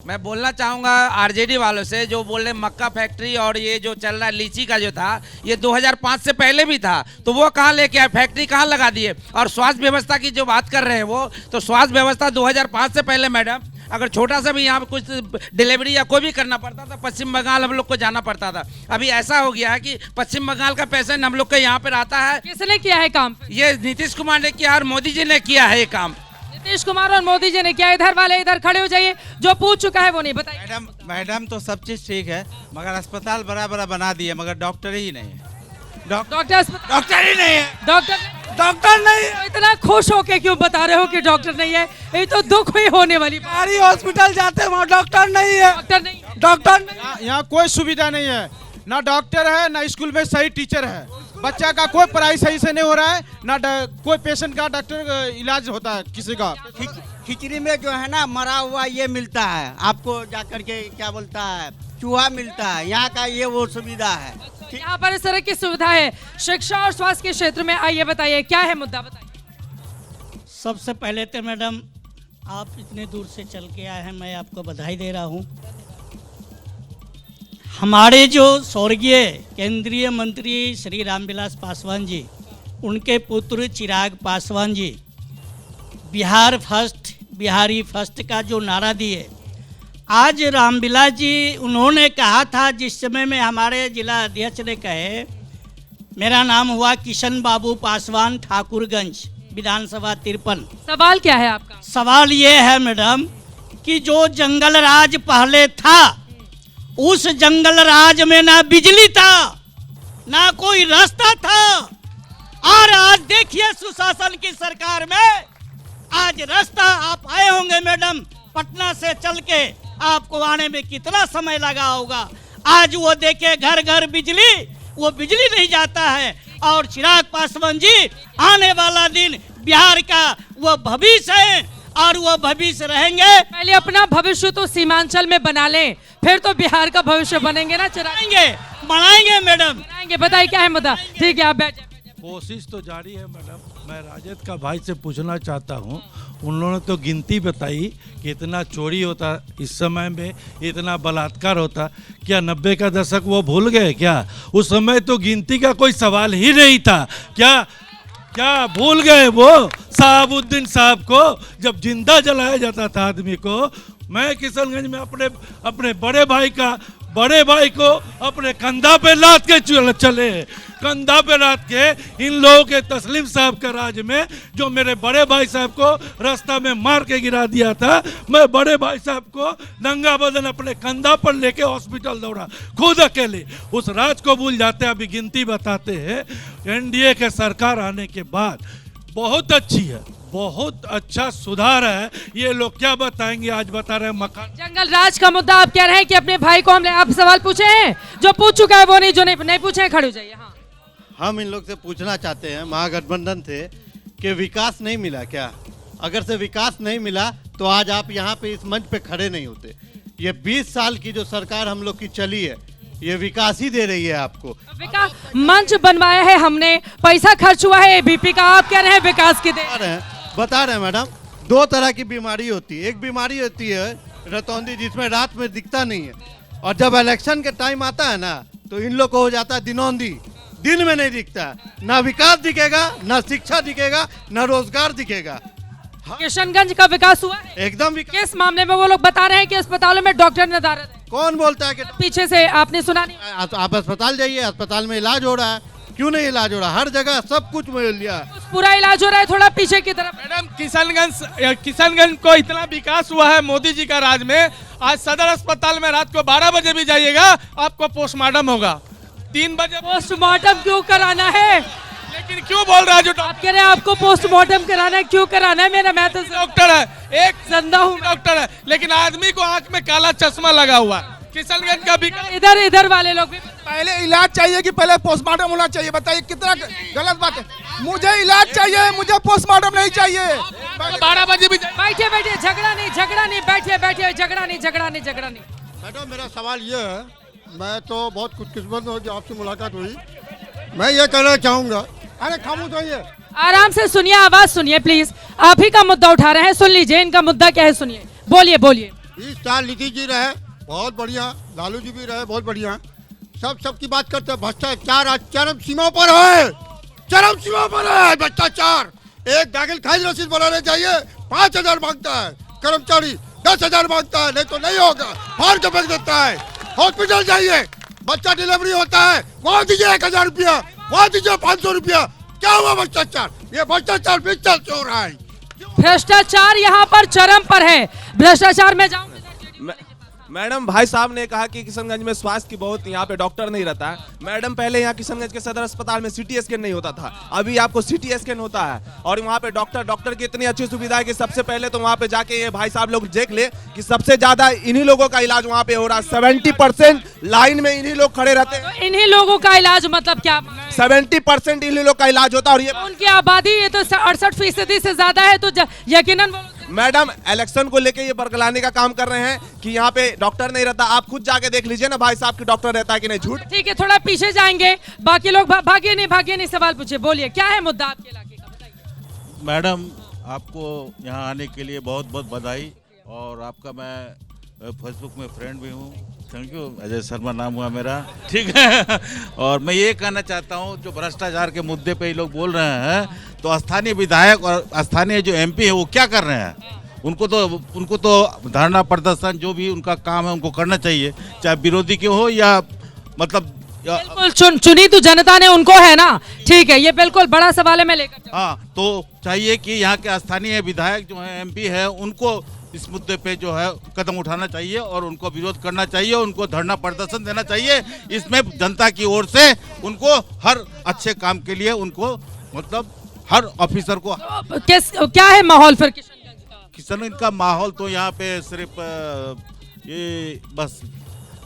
मैं बोलना चाहूँगा आरजेडी वालों से, जो बोल रहे मक्का फैक्ट्री और ये जो चल रहा है लीची का जो था, ये 2005 से पहले भी था, तो वो कहाँ लेके आए, फैक्ट्री कहाँ लगा दिए। और स्वास्थ्य व्यवस्था की जो बात कर रहे हैं वो, तो स्वास्थ्य व्यवस्था 2005 से पहले मैडम, अगर छोटा सा भी यहाँ पे कुछ डिलीवरी या कोई भी करना पड़ता था, पश्चिम बंगाल हम लोग को जाना पड़ता था। अभी ऐसा हो गया है कि पश्चिम बंगाल का पेशेंट हम लोग के यहाँ पर आता है। किसने किया है काम? ये नीतीश कुमार ने किया और मोदी जी ने किया है ये काम। नीतीश कुमार और मोदी जी ने किया। इधर वाले इधर खड़े हो जाइए, जो पूछ चुका है वो नहीं बताइए। मैडम तो सब चीज ठीक है, मगर अस्पताल बड़ा बड़ा बना दिए, मगर डॉक्टर ही नहीं है। डॉक्टर ही नहीं है। डॉक्टर नहीं है। इतना खुश होके क्यों बता रहे हो कि डॉक्टर नहीं है? ये तो दुख ही होने वाली बात। सारी हॉस्पिटल जाते हैं, वहाँ डॉक्टर नहीं है। डॉक्टर नहीं। यहाँ कोई सुविधा नहीं है, ना डॉक्टर है, ना स्कूल में सही टीचर है, बच्चा का कोई पढ़ाई सही से नहीं हो रहा है, ना कोई पेशेंट का डॉक्टर इलाज होता है किसी का। खिचड़ी में जो है ना मरा हुआ ये मिलता है आपको, जाकर के क्या बोलता है चूहा मिलता है, यहाँ का ये वो सुविधा है। यहाँ पर इस तरह की सुविधा है। शिक्षा और स्वास्थ्य के क्षेत्र में आइए, बताइए क्या है मुद्दा, बताइए। सबसे पहले तो मैडम आप इतने दूर से चल के आए हैं, मैं आपको बधाई दे रहा हूँ। हमारे जो स्वर्गीय केंद्रीय मंत्री श्री रामविलास पासवान जी, उनके पुत्र चिराग पासवान जी बिहार फर्स्ट, बिहारी फर्स्ट का जो नारा दिए, आज रामविलास जी उन्होंने कहा था, जिस समय में हमारे जिला अध्यक्ष ने कहे, मेरा नाम हुआ किशन बाबू पासवान, ठाकुरगंज, विधानसभा 53। सवाल क्या है आपका? सवाल ये है मैडम कि जो जंगल राज पहले था, उस जंगल राज में ना बिजली था, ना कोई रास्ता था, और आज देखिए सुशासन की सरकार में आज रास्ता आप आए होंगे मैडम, पटना से चल के आपको आने में कितना समय लगा होगा। आज वो देखे घर घर बिजली, वो बिजली नहीं जाता है। और चिराग पासवान जी आने वाला दिन बिहार का वो भविष्य है, और वो भविष्य रहेंगे। पहले अपना भविष्य तो सीमांचल में बना लें, फिर तो बिहार का भविष्य बनेंगे ना। बनाएंगे मैडम, बनाएंगे। बताइए क्या है मुद्दा? ठीक है, आप बैठे। कोशिश तो जारी है मैडम। मैं राजद का भाई से पूछना चाहता हूँ, उन्होंने तो गिनती बताई कि इतना चोरी होता इस समय में, इतना बलात्कार होता, क्या 90 का दशक वो भूल गए क्या? उस समय तो गिनती का कोई सवाल ही नहीं था। क्या भूल गए वो साहबुद्दीन साहब को, जब जिंदा जलाया जाता था आदमी को? मैं किशनगंज में अपने बड़े भाई को अपने कंधा पे लाद के चले, कंधा पे लाद के इन लोगों के तस्लीम साहब का राज में, जो मेरे बड़े भाई साहब को रास्ता में मार के गिरा दिया था, मैं बड़े भाई साहब को नंगा बदन अपने कंधा पर लेके हॉस्पिटल दौड़ा, खुद अकेले। उस राज को भूल जाते हैं। अभी गिनती बताते हैं, एनडीए के सरकार आने के बाद बहुत अच्छी है, बहुत अच्छा सुधार है। ये लोग क्या बताएंगे, आज बता रहे हैं मकान। जंगल राज का मुद्दा आप कह रहे हैं कि अपने भाई को हमने आप सवाल पूछे हैं, जो पूछ चुका है वो नहीं, जो नहीं पूछे हैं खड़े हो जाइए। हाँ, हम इन लोग से पूछना चाहते हैं, महागठबंधन से, कि विकास नहीं मिला क्या? अगर से विकास नहीं मिला तो आज आप यहाँ पे इस मंच पे खड़े नहीं होते। ये 20 साल की जो सरकार हम लोग की चली है, ये विकास ही दे रही है आपको। विकास मंच बनवाया है हमने, पैसा खर्च हुआ है एबीपी का, आप कह रहे हैं विकास की बता रहे हैं मैडम। 2 तरह की बीमारी होती है। एक बीमारी होती है रतौंधी, जिसमें रात में दिखता नहीं है, और जब इलेक्शन के टाइम आता है ना, तो इन लोग को हो जाता है दिनौंधी, दिन में नहीं दिखता। ना विकास दिखेगा, ना शिक्षा दिखेगा, ना रोजगार दिखेगा। किशनगंज का विकास हुआ है? एकदम किस मामले में? वो लोग बता रहे हैं कि अस्पतालों में डॉक्टर नदारत है। कौन बोलता है कि पीछे से आपने सुना नहीं? आप अस्पताल जाइए, अस्पताल में इलाज हो रहा है। क्यों नहीं इलाज हो रहा? हर जगह सब कुछ मिल लिया, पूरा इलाज हो रहा है। थोड़ा पीछे की तरफ। मैडम, किशनगंज को इतना विकास हुआ है मोदी जी का राज में। आज सदर अस्पताल में रात को 12 बजे भी जाइएगा, आपको पोस्टमार्टम होगा। 3 बजे पोस्टमार्टम क्यों कराना है? लेकिन क्यों बोल रहा है जो आप कह रहे हैं आपको पोस्टमार्टम कराना है, क्यों कराना है? मेरा मैं तो डॉक्टर है, एक जिंदा हूँ, डॉक्टर है, लेकिन आदमी को आंख में काला चश्मा लगा हुआ है। किशनगंज का भी इधर वाले लोग भी पहले इलाज चाहिए कि पहले पोस्टमार्टम होना चाहिए? बताइए कितना गलत बात है। मुझे इलाज चाहिए, मुझे पोस्टमार्टम नहीं चाहिए। 12 बजे भी बैठे झगड़ा नहीं, बैठे झगड़ा नहीं। मैडम, मेरा सवाल ये है, मैं तो बहुत खुशकिस्मत हूँ जो आपसे मुलाकात हुई। मैं ये कहना चाहूँगा, अरे खामोश होइए, आराम से सुनिए, आवाज सुनिए प्लीज। आप ही का मुद्दा उठा रहे हैं, सुन लीजिए। इनका मुद्दा क्या है, सुनिए, बोलिए। इस साल नीतीश जी रहे बहुत बढ़िया, लालू जी भी रहे बहुत बढ़िया। सबकी बात करते हैं। भ्रष्टाचार आज चरम सीमा पर है, चरम सीमा पर है भ्रष्टाचार। एक दाखिल खारिज रसीद बनाने चाहिए 5,000 मांगता है, कर्मचारी 10,000 मांगता है, नहीं तो नहीं होगा, फाड़ के फेंक देता है। हॉस्पिटल जाइए, बच्चा डिलीवरी होता है, वहाँ दीजिए 1,000 रुपया, वहाँ दीजिए 500 रुपया। क्या हुआ भ्रष्टाचार? ये भ्रष्टाचार 20 साल से हो रहा है। भ्रष्टाचार यहाँ पर चरम पर है। भ्रष्टाचार में जाऊँ मैडम, भाई साहब ने कहा कि किशनगंज में स्वास्थ्य की बहुत, यहाँ पे डॉक्टर नहीं रहता है। मैडम, पहले यहाँ किशनगंज के सदर अस्पताल में सीटी स्कैन नहीं होता था, अभी आपको सीटी स्कैन होता है। और वहाँ पे डॉक्टर की इतनी अच्छी सुविधा है कि सबसे पहले तो वहाँ पे जाके ये भाई साहब लोग देख ले कि सबसे ज्यादा इन्हीं लोगों का इलाज वहाँ पे हो रहा है। 70% लाइन में इन्हीं लोग खड़े रहते हैं। इन्हीं लोगों का इलाज मतलब क्या? 70% इन्हीं लोग का इलाज होता है। और ये उनकी आबादी ये तो 68% से ज्यादा है, तो यकीनन मैडम इलेक्शन को लेके ये बरगलाने का काम कर रहे हैं कि यहाँ पे डॉक्टर नहीं रहता। आप खुद जाके देख लीजिए ना भाई साहब की डॉक्टर रहता है कि नहीं। झूठ। ठीक है, थोड़ा पीछे जाएंगे, बाकी लोग भागिए नहीं सवाल पूछे। बोलिए, क्या है मुद्दा आपके इलाके का, बताइए। मैडम, आपको यहाँ आने के लिए बहुत बहुत बधाई। और आपका मैं फेसबुक में फ्रेंड भी हूँ। Thank you. अजय शर्मा नाम हुआ मेरा, ठीक है। और मैं ये कहना चाहता हूँ, जो भ्रष्टाचार के मुद्दे पे ये लोग बोल रहे हैं, तो स्थानीय विधायक और स्थानीय जो एमपी है वो क्या कर रहे हैं? उनको तो धरना प्रदर्शन जो भी उनका काम है उनको करना चाहिए, चाहे विरोधी के हो या मतलब बिल्कुल चुनी तो जनता ने उनको है ना। ठीक है, ये बिल्कुल बड़ा सवाल है, मैं लेकर। हाँ, तो चाहिए कि यहाँ के स्थानीय विधायक जो है, एमपी है, उनको इस मुद्दे पे जो है कदम उठाना चाहिए और उनको विरोध करना चाहिए, उनको धरना प्रदर्शन देना चाहिए। इसमें जनता की ओर से उनको हर अच्छे काम के लिए उनको मतलब हर ऑफिसर को क्या है माहौल फिर किशनगंज का माहौल? तो यहाँ पे सिर्फ ये बस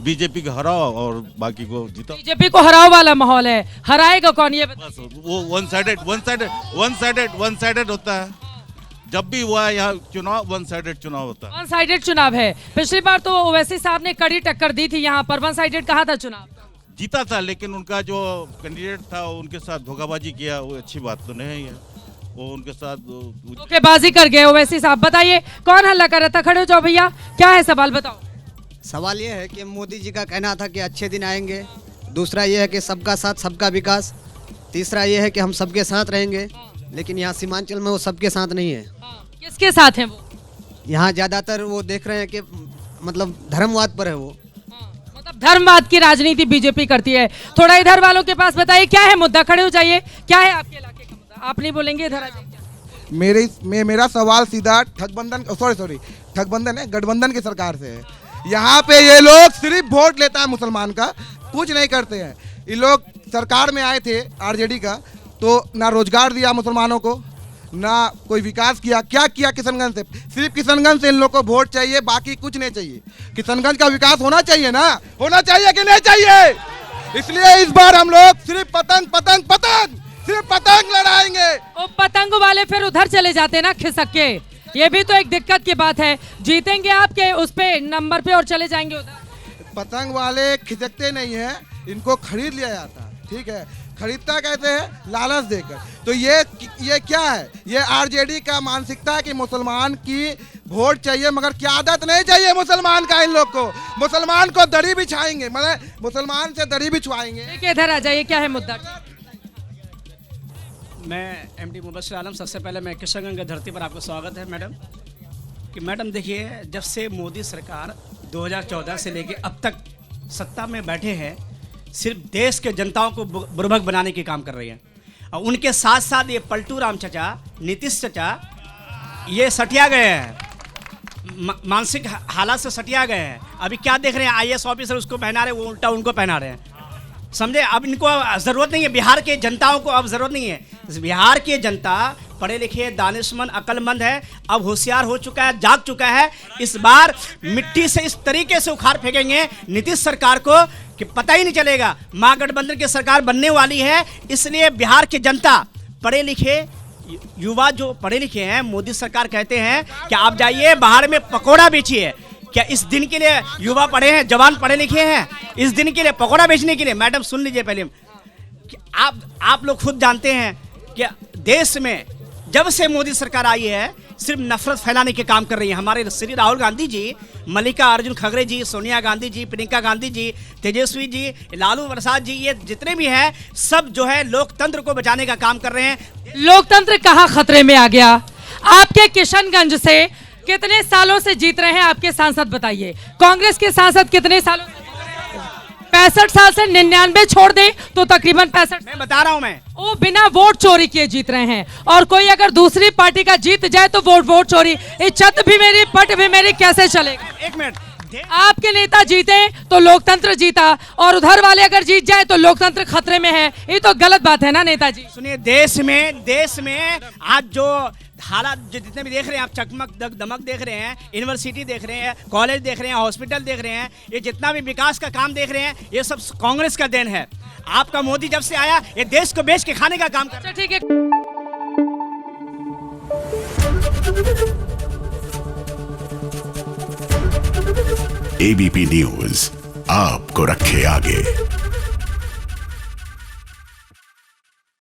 बीजेपी को हराओ और बाकी को जीतो। बीजेपी को हराओ वाला माहौल है। हराएगा कौन ये बस वो वन साइडेड होता है। जब भी हुआ यहाँ चुनाव, वन साइडेड चुनाव होता है। वन साइडेड चुनाव है। पिछली बार तो ओवैसी साहब ने कड़ी टक्कर दी थी यहाँ पर। वन साइडेड कहा था चुनाव, जीता था, लेकिन उनका जो कैंडिडेट था उनके साथ धोखाबाजी किया, वो अच्छी बात तो नहीं है। वो उनके साथ धोखेबाजी कर गए ओवैसी साहब। बताइए कौन हल्ला कर रहा था? खड़े हो जाओ भैया, क्या है सवाल, बताओ। सवाल ये है कि मोदी जी का कहना था कि अच्छे दिन आएंगे। दूसरा ये है कि सबका साथ सबका विकास। तीसरा ये है कि हम सबके साथ रहेंगे। लेकिन यहाँ सीमांचल में वो सबके साथ नहीं है। किसके साथ हैं वो? यहाँ ज्यादातर वो देख रहे हैं कि मतलब धर्मवाद पर है वो। मतलब धर्मवाद की राजनीति बीजेपी करती है। थोड़ा इधर वालों के पास बताइए, क्या है मुद्दा? खड़े हो जाइए, क्या है आपके इलाके का मुद्दा? आप नहीं बोलेंगे, इधर आ जाइए। मेरा सवाल सीधा ठगबंधन है, गठबंधन की सरकार से है। यहाँ पे ये लोग सिर्फ वोट लेता है मुसलमान का, कुछ नहीं करते हैं। ये लोग सरकार में आए थे आरजेडी का, तो ना रोजगार दिया मुसलमानों को, ना कोई विकास किया। क्या किया किशनगंज से? सिर्फ किशनगंज से इन लोग को वोट चाहिए, बाकी कुछ नहीं चाहिए। किशनगंज का विकास होना चाहिए ना, होना चाहिए कि नहीं चाहिए? इसलिए इस बार हम लोग सिर्फ सिर्फ पतंग लड़ाएंगे। ओ पतंग वाले फिर उधर चले जाते ना खिसक के। ये भी तो एक दिक्कत की बात है। जीतेंगे आपके उस पे नंबर पे और चले जाएंगे उधर। पतंग वाले खिसकते नहीं है, इनको खरीद लिया जाता है। ठीक है, खरीदता कहते हैं लालच देकर। तो ये क्या है? ये आरजेडी का मानसिकता है कि मुसलमान की वोट चाहिए, मगर क्या आदत नहीं चाहिए मुसलमान का। इन लोग को मुसलमान को दड़ी बिछाएंगे, मतलब मुसलमान से दड़ी बिछवाएंगे। ठीक है, इधर आ जाइए, क्या है मुद्दा? मैं एमडी मुबश्शिर आलम। सबसे पहले मैं किशनगंज की धरती पर आपका स्वागत है मैडम। कि मैडम देखिए, जब से मोदी सरकार 2014 से लेके अब तक सत्ता में बैठे हैं, सिर्फ देश के जनताओं को बुर्बक बनाने के काम कर रही है। और उनके साथ साथ ये पलटू राम चचा, नीतीश चचा, ये सटिया गए हैं, मानसिक हालात से सटिया गए हैं। अभी क्या देख रहे हैं, आईएएस ऑफिसर उसको पहना रहे हैं, वो उल्टा उनको पहना रहे हैं। समझे? अब इनको ज़रूरत नहीं है, बिहार के जनताओं को अब ज़रूरत नहीं है। बिहार के जनता पढ़े लिखे, दानिशमंद, अक्लमंद है, अब होशियार हो चुका है, जाग चुका है। इस बार मिट्टी से इस तरीके से उखाड़ फेंकेंगे नीतीश सरकार को कि पता ही नहीं चलेगा। महागठबंधन की सरकार बनने वाली है। इसलिए बिहार की जनता, पढ़े लिखे युवा जो पढ़े लिखे हैं, मोदी सरकार कहते हैं कि आप जाइए बाहर में पकौड़ा बेचिए। क्या इस दिन के लिए युवा पढ़े हैं, जवान पढ़े लिखे हैं, इस दिन के लिए पकौड़ा बेचने के लिए? मैडम सुन लीजिए पहले कि आप लोग खुद जानते हैं कि देश में जब से मोदी सरकार आई है सिर्फ नफरत फैलाने के काम कर रही है। हमारे श्री राहुल गांधी जी, मल्लिका अर्जुन खड़गे जी, सोनिया गांधी जी, प्रियंका गांधी जी, तेजस्वी जी, लालू प्रसाद जी, ये जितने भी हैं सब जो है लोकतंत्र को बचाने का काम कर रहे हैं। लोकतंत्र कहाँ खतरे में आ गया? आपके किशनगंज से कितने सालों से जीत रहे हैं आपके सांसद, बताइए। कांग्रेस के सांसद कितने सालों से? 65 साल से 99 छोड़ दे तो तकरीबन 65। मैं बता रहा हूं, मैं वो बिना वोट चोरी किए जीत रहे हैं, और कोई अगर दूसरी पार्टी का जीत जाए तो वोट चोरी। ये छत भी मेरी, पट भी मेरी, कैसे चलेगा? एक मिनट, आपके नेता जीते तो लोकतंत्र जीता, और उधर वाले अगर जीत जाए तो लोकतंत्र खतरे में है। ये तो गलत बात है ना नेताजी? सुनिए, देश में आज जो हालात जो जितने भी देख रहे हैं आप, चकमक दमक देख रहे हैं, यूनिवर्सिटी देख रहे हैं, कॉलेज देख रहे हैं, हॉस्पिटल देख रहे हैं, ये जितना भी विकास का काम देख रहे हैं, ये सब कांग्रेस का देन है। आपका मोदी जब से आया ये देश को बेच के खाने का काम कर रहा है। ठीक है। एबीपी न्यूज आपको रखे आगे।